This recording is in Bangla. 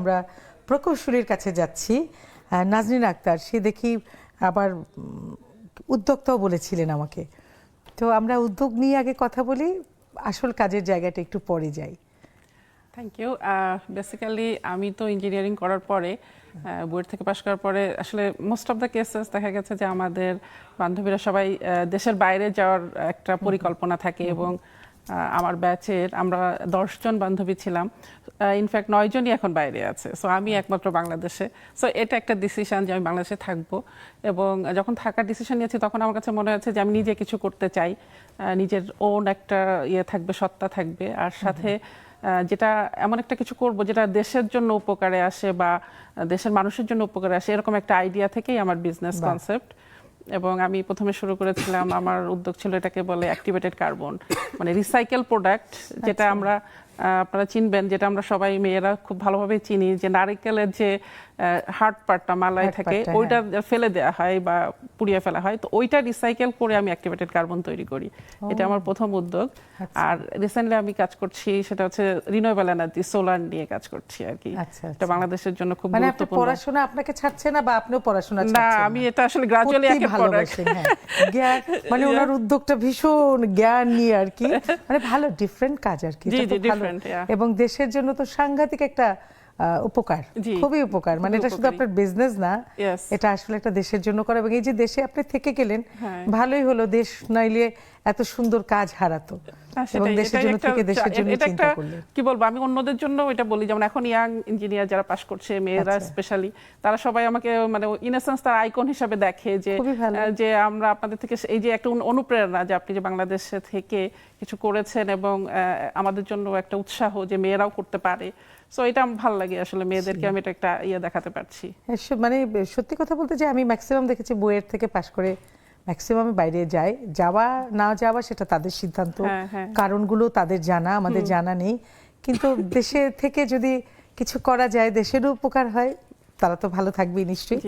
আমরা প্রকৌশলীর কাছে যাচ্ছি। নাজনীন আক্তার, সে দেখি আবার উদ্যোক্তাও বলেছিলেন আমাকে। তো আমরা উদ্যোগ নিয়ে আগে কথা বলি, আসল কাজের জায়গাটা একটু পরে যাই। Thank you. বেসিক্যালি আমি তো ইঞ্জিনিয়ারিং করার পরে বুয়েট থেকে পাশ করার পরে আসলে মোস্ট অফ দ্য কেসেস দেখা গেছে যে আমাদের বান্ধবীরা সবাই দেশের বাইরে যাওয়ার একটা পরিকল্পনা থাকে এবং আমার ব্যাচের আমরা 10 জন বান্ধবী ছিলাম, ইনফ্যাক্ট 9 জনই এখন বাইরে আছে। সো আমি একমাত্র বাংলাদেশে। সো এটা একটা ডিসিশন যে আমি বাংলাদেশে থাকবো, এবং যখন থাকার ডিসিশন নিয়েছি তখন আমার কাছে মনে হচ্ছে যে আমি নিজে কিছু করতে চাই, নিজের ওন একটা ইয়ে থাকবে, সত্তা থাকবে, আর সাথে যেটা এমন একটা কিছু করব যেটা দেশের জন্য উপকারে আসে বা দেশের মানুষের জন্য উপকারে আসে, এরকম একটা আইডিয়া থেকেই আমার বিজনেস কনসেপ্ট। এবং আমি প্রথমে শুরু করেছিলাম, আমার উদ্যোগ ছিল এটাকে বলে অ্যাক্টিভেটেড কার্বন, মানে রিসাইকেল প্রোডাক্ট, যেটা আমরা আপনারা চিনবেন, যেটা আমরা সবাই মেয়েরা খুব ভালোভাবে চিনি, যে নারকেলের যে হার্ড পার্টটা মালাই থাকে ওইটা ফেলে দেওয়া হয় বা পুড়িয়ে ফেলা হয়, তো ওইটা রিসাইকেল করে আমি অ্যাক্টিভেটেড কার্বন তৈরি করি। এটা আমার প্রথম উদ্যোগ। আর রিসেন্টলি আমি কাজ করছি সেটা হচ্ছে রিনিউয়েবল এনার্জি, সোলার নিয়ে কাজ করছি আর কি। এটা বাংলাদেশের জন্য খুব গুরুত্বপূর্ণ। মানে পড়াশোনা আপনাকে ছাড়ছে না বা আপনিও পড়াশোনা ছাড়ছেন না? আমি এটা আসলে গ্রাজুয়ালি একে ভালোবাসেন। জ্ঞান মানে ওনার উদ্যোগটা ভীষণ জ্ঞান নিয়ে আর কি, মানে ভালো ডিফারেন্ট কাজ আর কি, এবং দেশের জন্য তো সাংঘাতিক একটা উপকার, খুবই উপকার। মানে এটা শুধু আপনার বিজনেস না, এটা আসলে একটা দেশের জন্য করা। এবং এই যে দেশে আপনি থেকে গেলেন, ভালোই হলো, দেশ নাইলে এত সুন্দর কাজ হারাতো। এবং দেশের জন্য থেকে দেশের জন্য চিন্তা করলেন। কি বলবো, আমি অন্যদের জন্য এটা বলি, যেমন এখন ইয়াং ইঞ্জিনিয়ার যারা পাশ করছে, মেয়েরা স্পেশালি, তারা সবাই আমাকে মানে ইন এ সেন্স তার আইকন হিসেবে দেখে, যে আমরা আপনাদের থেকে এই যে একটা অনুপ্রেরণা, যে আপনি যে বাংলাদেশে থেকে কিছু করেছেন এবং আমাদের জন্য একটা উৎসাহ যে মেয়েরাও করতে পারে। সো এটা ভালো লাগে আসলে, মেয়েদেরকে আমি এটা একটা দেখাতে পারছি। মানে সত্যি কথা বলতে, যে আমি ম্যাক্সিমাম দেখেছি বুয়েট থেকে পাশ করে ম্যাক্সিমাম বাইরে যায়, যাওয়া না যাওয়া সেটা তাদের সিদ্ধান্ত, কারণগুলো তাদের জানা, আমাদের জানা নেই। কিন্তু দেশে থেকে যদি কিছু করা যায়, দেশেরও উপকার হয়, তারা তো ভালো থাকবেই নিশ্চয়ই।